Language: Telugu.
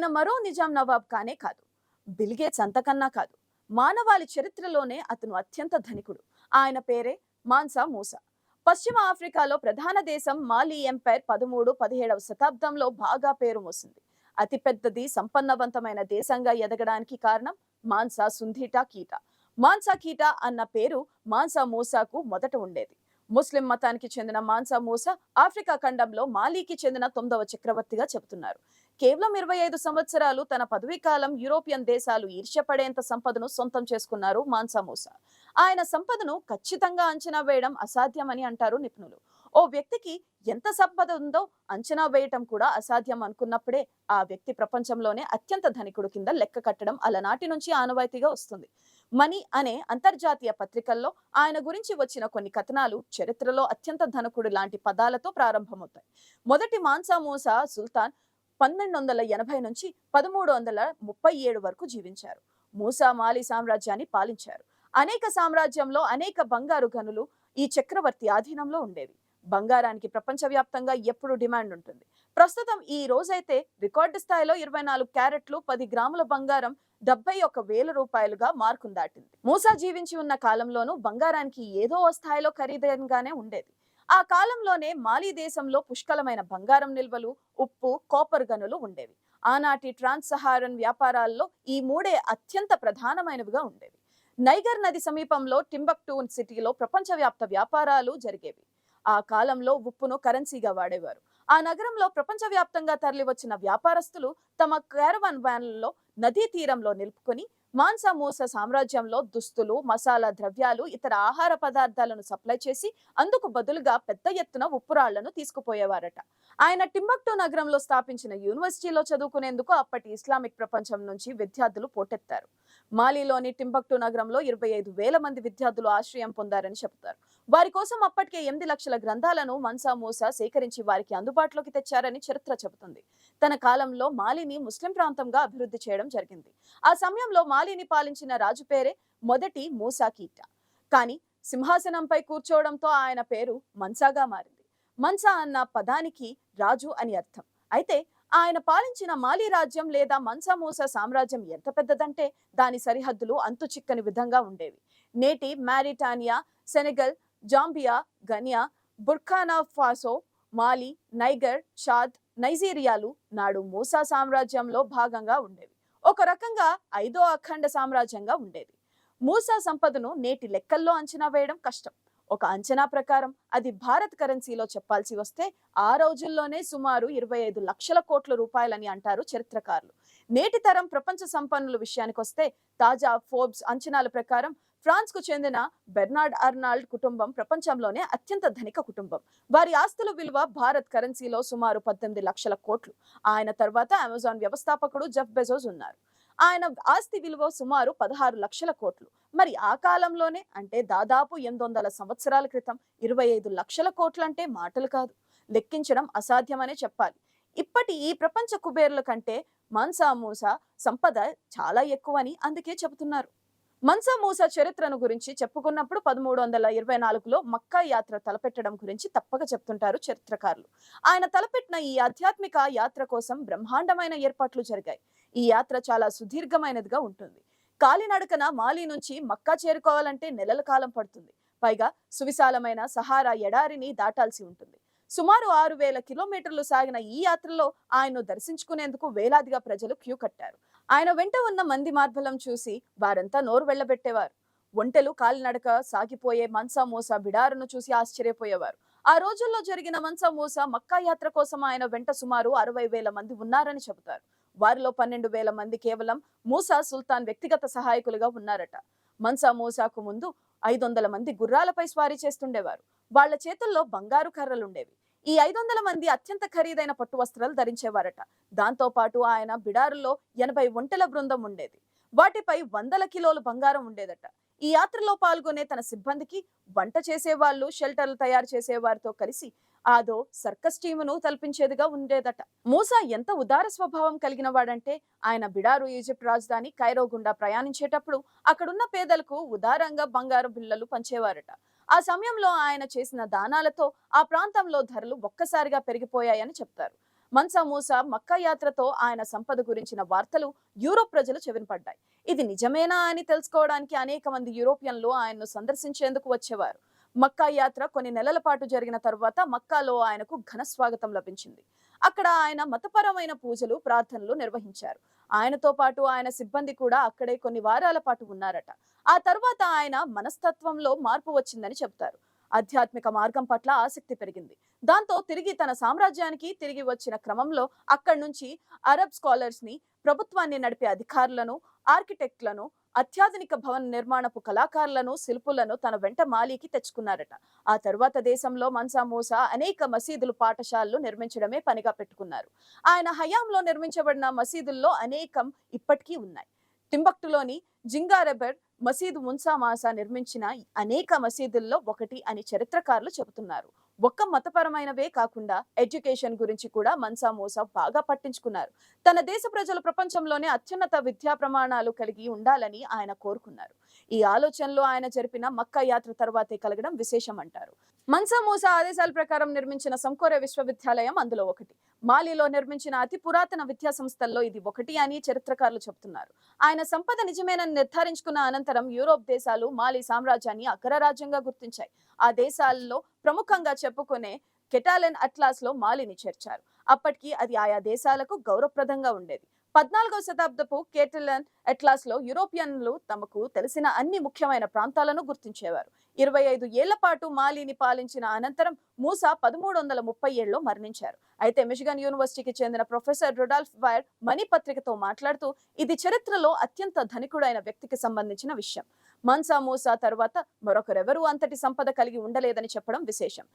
ఆయన మరో నిజాం నవాబ్ కానే కాదు, బిల్గేట్స్ అంతకన్నా కాదు. మానవాళి చరిత్రలోనే అతను అత్యంత ధనికుడు. ఆయన పేరే మాన్సా మూసా. పశ్చిమ ఆఫ్రికాలో ప్రధాన దేశం మాలి ఎంపైర్ 13-17వ శతాబ్దంలో బాగా పేరు మోసింది. అతిపెద్దది సంపన్నవంతమైన దేశంగా ఎదగడానికి కారణం మాన్సా సుంధీటా కీటా. మాన్సా కీటా అన్న పేరు మాన్సా మూసాకు మొదట ఉండేది. ముస్లిం మతానికి చెందిన మాన్సా మూసా ఆఫ్రికా ఖండంలో మాలీకి చెందిన 9వ చక్రవర్తిగా చెబుతున్నారు. కేవలం 25 సంవత్సరాలు తన పదవీ కాలం యూరోపియన్ దేశాలు ఈర్ష్యపడేంత సంపదను సొంతం చేసుకున్నారు మాన్సా మూసా. ఆయన సంపదను ఖచ్చితంగా అంచనా వేయడం అసాధ్యమని అంటారు నిపుణులు. ఓ వ్యక్తికి ఎంత సంపద ఉందో అంచనా వేయటం కూడా అసాధ్యం అనుకున్నప్పుడే ఆ వ్యక్తి ప్రపంచంలోనే అత్యంత ధనికుడు కింద లెక్క కట్టడం అలనాటి నుంచి ఆనవాయితీగా వస్తుంది. మనీ అనే అంతర్జాతీయ పత్రికల్లో ఆయన గురించి వచ్చిన కొన్ని కథనాలు చరిత్రలో అత్యంత ధనకుడు లాంటి పదాలతో ప్రారంభమవుతాయి. మొదటి మాన్సా మూసా సుల్తాన్ 1280 నుంచి 1337 వరకు జీవించారు. మూసా మాలి సామ్రాజ్యాన్ని పాలించారు. అనేక సామ్రాజ్యంలో అనేక బంగారు గనులు ఈ చక్రవర్తి ఆధీనంలో ఉండేవి. బంగారానికి ప్రపంచవ్యాప్తంగా ఎప్పుడు డిమాండ్ ఉంటుంది. ప్రస్తుతం ఈ రోజైతే రికార్డు స్థాయిలో 24 క్యారెట్లు 10 గ్రాముల బంగారం 71,000 రూపాయలుగా మార్కును దాటింది. మూసా జీవించి ఉన్న కాలంలోనూ బంగారానికి ఏదో ఓ స్థాయిలో ఖరీదైనగానే ఉండేది. ఆ కాలంలోనే మాలి దేశంలో పుష్కలమైన బంగారం నిల్వలు, ఉప్పు, కాపర్ గనులు ఉండేవి. ఆనాటి ట్రాన్స్ సహారన్ వ్యాపారాల్లో ఈ మూడే అత్యంత ప్రధానమైనవిగా ఉండేవి. నైగర్ నది సమీపంలో టింబక్టూ సిటీలో ప్రపంచవ్యాప్త వ్యాపారాలు జరిగేవి. ఆ కాలంలో ఉప్పును కరెన్సీగా వాడేవారు. ఆ నగరంలో ప్రపంచవ్యాప్తంగా తరలివచ్చిన వ్యాపారస్తులు తమ క్యారవాన్ వ్యాన్లలో నదీ తీరంలో నిలుపుకొని మాన్సా మూసా సామ్రాజ్యంలో దుస్తులు, మసాలా ద్రవ్యాలు, ఇతర ఆహార పదార్థాలను సప్లై చేసి అందుకు బదులుగా పెద్ద ఎత్తున ఉప్పురాళ్లను తీసుకుపోయేవారట. ఆయన టింబక్టూ నగరంలో స్థాపించిన యూనివర్సిటీలో చదువుకునేందుకు అప్పటి ఇస్లామిక్ ప్రపంచం నుంచి విద్యార్థులు పోటెత్తారు. మాలిలోని టింబక్టూ నగరంలో 25,000 మంది విద్యార్థులు ఆశ్రయం పొందారని చెబుతారు. వారి కోసం అప్పటికే 8 లక్షల గ్రంథాలను మాన్సా మూసా సేకరించి వారికి అందుబాటులోకి తెచ్చారని చరిత్ర చెబుతుంది. తన కాలంలో మాలిని ముస్లిం ప్రాంతంగా అభివృద్ధి చేయడం జరిగింది. ఆ సమయంలో మాలిని పాలించిన రాజు పేరే మొదటి మూసా కీటా. కానీ సింహాసనంపై కూర్చోవడంతో ఆయన పేరు మన్సాగా మారింది. మన్సా అన్న పదానికి రాజు అని అర్థం. అయితే ఆయన పాలించిన మాలి రాజ్యం లేదా మన్సా మూసా సామ్రాజ్యం ఎంత పెద్దదంటే దాని సరిహద్దులు అంతు చిక్కని విధంగా ఉండేవి. నేటి Mauritania, Senegal, Zambia, Guinea, Burkina Faso, Mali, Niger, Chad, నైజీరియాలు నాడు మూసా సామ్రాజ్యంలో భాగంగా ఉండేవి. ఒక రకంగా 5వ అఖండ సామ్రాజ్యంగా ఉండేది. మూసా సంపదను నేటి లెక్కల్లో అంచనా వేయడం కష్టం. ఒక అంచనా ప్రకారం అది భారత్ కరెన్సీలో చెప్పాల్సి వస్తే ఆ రోజుల్లోనే సుమారు 25 లక్షల కోట్ల రూపాయలని అంటారు చరిత్రకారులు. నేటి తరం ప్రపంచ సంపన్నుల విషయానికొస్తే తాజా ఫోర్బ్స్ అంచనాల ప్రకారం ఫ్రాన్స్ కు చెందిన బెర్నార్డ్ అర్నాల్డ్ కుటుంబం ప్రపంచంలోనే అత్యంత ధనిక కుటుంబం. వారి ఆస్తుల విలువ భారత్ కరెన్సీలో సుమారు 18 లక్షల కోట్లు. ఆయన తర్వాత అమెజాన్ వ్యవస్థాపకుడు జెఫ్ బెజోస్ ఉన్నారు. ఆయన ఆస్తి విలువ సుమారు 16 లక్షల కోట్లు. మరి ఆ కాలంలోనే అంటే దాదాపు 800 సంవత్సరాల క్రితం 25 లక్షల కోట్లంటే మాటలు కాదు, లెక్కించడం అసాధ్యమనే చెప్పాలి. ఇప్పటి ఈ ప్రపంచ కుబేర్ల కంటే మాన్సా మూసా సంపద చాలా ఎక్కువని అందుకే చెబుతున్నారు. మన్సా మూసా చరిత్రను గురించి చెప్పుకున్నప్పుడు 1324లో మక్కా యాత్ర తలపెట్టడం గురించి తప్పక చెప్తుంటారు చరిత్రకారులు. ఆయన తలపెట్టిన ఈ ఆధ్యాత్మిక యాత్ర కోసం బ్రహ్మాండమైన ఏర్పాట్లు జరిగాయి. ఈ యాత్ర చాలా సుదీర్ఘమైనదిగా ఉంటుంది. కాలినడకన మాలి నుంచి మక్కా చేరుకోవాలంటే నెలల కాలం పడుతుంది. పైగా సువిశాలమైన సహారా ఎడారిని దాటాల్సి ఉంటుంది. సుమారు 6,000 కిలోమీటర్లు సాగిన ఈ యాత్రలో ఆయన్ను దర్శించుకునేందుకు వేలాదిగా ప్రజలు క్యూ కట్టారు. ఆయన వెంట ఉన్న మంది మార్బలం చూసి వారంతా నోరు వెళ్లబెట్టేవారు. ఒంటెలు కాలినడక సాగిపోయే మన్సా మూసా బిడారును చూసి ఆశ్చర్యపోయేవారు. ఆ రోజుల్లో జరిగిన మన్సా మూసా మక్కా యాత్ర కోసం ఆయన వెంట సుమారు 60,000 మంది ఉన్నారని చెబుతారు. వారిలో 12,000 మంది కేవలం మూసా సుల్తాన్ వ్యక్తిగత సహాయకులుగా ఉన్నారట. మన్సా మూసాకు ముందు 500 మంది గుర్రాలపై స్వారీ చేస్తుండేవారు. వాళ్ల చేతుల్లో బంగారు కర్రలుండేవి. ఈ 500 మంది అత్యంత ఖరీదైన పట్టు వస్త్రాలు ధరించేవారట. దాంతో పాటు ఆయన బిడారుల్లో 80 ఒంటెల బృందం ఉండేది. వాటిపై 100 కిలోలు బంగారం ఉండేదట. ఈ యాత్రలో పాల్గొనే తన సిబ్బందికి వంట చేసేవాళ్ళు, షెల్టర్లు తయారు చేసేవారితో కలిసి ఆదో సర్కస్ టీమును తలపించేదిగా ఉండేదట. మూసా ఎంత ఉదార స్వభావం కలిగిన వాడంటే ఆయన బిడారు ఈజిప్ట్ రాజధాని కైరో గుండా ప్రయాణించేటప్పుడు అక్కడున్న పేదలకు ఉదారంగా బంగారు బిళ్ళలు పంచేవారట. ఆ సమయంలో ఆయన చేసిన దానాలతో ఆ ప్రాంతంలో ధరలు ఒక్కసారిగా పెరిగిపోయాయని చెప్తారు. మన్సా మూసా మక్కా యాత్రతో ఆయన సంపద గురించిన వార్తలు యూరోప్ ప్రజలు చెవినపడ్డాయి. ఇది నిజమేనా అని తెలుసుకోవడానికి అనేక మంది యూరోపియన్లు ఆయన్ను సందర్శించేందుకు వచ్చేవారు. మక్కా యాత్ర కొన్ని నెలల పాటు జరిగిన తరువాత మక్కాలో ఆయనకు ఘన స్వాగతం లభించింది. అక్కడ ఆయన మతపరమైన పూజలు, ప్రార్థనలు నిర్వహించారు. ఆయనతో పాటు ఆయన సిబ్బంది కూడా అక్కడే కొన్ని వారాల పాటు ఉన్నారట. ఆ తర్వాత ఆయన మనస్తత్వంలో మార్పు వచ్చిందని చెబుతారు. ఆధ్యాత్మిక మార్గం పట్ల ఆసక్తి పెరిగింది. దాంతో తిరిగి తన సామ్రాజ్యానికి తిరిగి వచ్చిన క్రమంలో అక్కడి నుంచి అరబ్ స్కాలర్స్ ని, ప్రభుత్వాన్ని నడిపే అధికారులను, ఆర్కిటెక్ట్లను, అత్యాధునిక భవన నిర్మాణపు కళాకారులను, శిల్పులను తన వెంట మాలీకి తెచ్చుకున్నారట. ఆ తరువాత దేశంలో మన్సా మూసా అనేక మసీదులు, పాఠశాలలు నిర్మించడమే పనిగా పెట్టుకున్నారు. ఆయన హయాంలో నిర్మించబడిన మసీదుల్లో అనేకం ఇప్పటికీ ఉన్నాయి. టింబక్టులోని జింగారెబెర్ మసీదు మున్సా మాసా నిర్మించిన అనేక మసీదుల్లో ఒకటి అని చరిత్రకారులు చెబుతున్నారు. ఒక్క మతపరమైనవే కాకుండా ఎడ్యుకేషన్ గురించి కూడా మన్సా మూసా బాగా పట్టించుకున్నారు. తన దేశ ప్రజలు ప్రపంచంలోనే అత్యున్నత విద్యా ప్రమాణాలు కలిగి ఉండాలని ఆయన కోరుకున్నారు. ఈ ఆలోచనలో ఆయన జరిపిన మక్కా యాత్ర తర్వాతే కలగడం విశేషం అంటారు. మన్సా మూసా ఆదేశాల ప్రకారం నిర్మించిన సంకోరే విశ్వవిద్యాలయం అందులో ఒకటి. మాలీలో నిర్మించిన అతి పురాతన విద్యా సంస్థల్లో ఇది ఒకటి అని చరిత్రకారులు చెబుతున్నారు. ఆయన సంపద నిజమేనని నిర్ధారించుకున్న అనంతరం యూరోప్ దేశాలు మాలీ సామ్రాజ్యాన్ని అగ్రరాజ్యంగా గుర్తించాయి. ఆ దేశాల్లో ప్రముఖంగా చెప్పుకునే కెటాలన్ అట్లాస్ లో మాలిని చేర్చారు. అప్పటికి అది ఆయా దేశాలకు గౌరవప్రదంగా ఉండేది. 14వ శతాబ్దపు కేటలన్ అట్లాస్ లో యూరోపియన్లు తమకు తెలిసిన అన్ని ముఖ్యమైన ప్రాంతాలను గుర్తించేవారు. 25 ఏళ్ల పాటు మాలిని పాలించిన అనంతరం మూసా 1337లో మరణించారు. అయితే మిషిగన్ యూనివర్సిటీకి చెందిన ప్రొఫెసర్ రొడాల్ఫ్ వైర్ మనీ పత్రికతో మాట్లాడుతూ ఇది చరిత్రలో అత్యంత ధనికుడైన వ్యక్తికి సంబంధించిన విషయం. మన్సా మూసా తర్వాత మరొకరెవరూ అంతటి సంపద కలిగి ఉండలేదని చెప్పడం విశేషం.